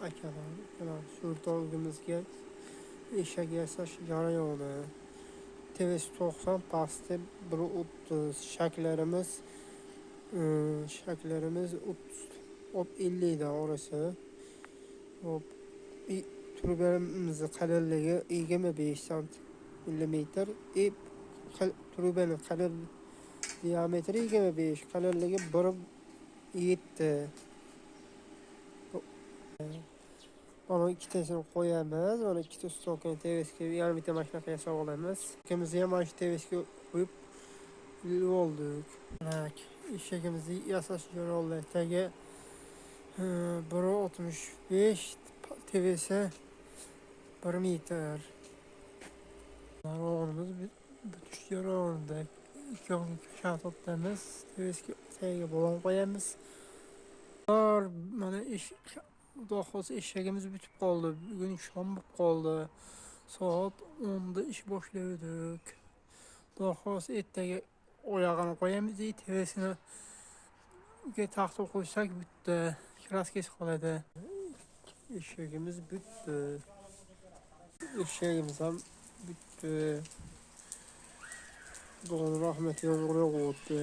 akalar, surtogimizga eshak yasash jarayoni. TVS 90 pastı 1.30 shaklarimiz 50 da orası. Hop trubamizni qalinligi 25 millimetr. Trubaning diametri 25, qalinligi 1.7. Onu ikkitasini qo'yamiz. Mana ikkita stokni TVSga yarim bitta mashinaga yasab olamiz. Ikkimizni ham mana shu TVSga qo'yib oldik. Demak, eshagimizni yasash jarayonlaridagi 1.65, TVS 1 metr. Narvonimiz bitish jarayonida ikki yoqni shaxtotamiz. TVSga tagiga bolon qo'yamiz. Mana Xudo xohlasa eshagimiz bitib qoldi. Bugun shom bo'lib qoldi. Soat 10 da ish boshladik. Xudo xohlasa ertaga oyog'ini qo'yamiz, TVSini taxta qo'ysak bitta kraskasi qoladi. Eshagimiz bitdi. Eshagimiz ham bitdi. Xudoning rahmati yomg'ir yog'yapti.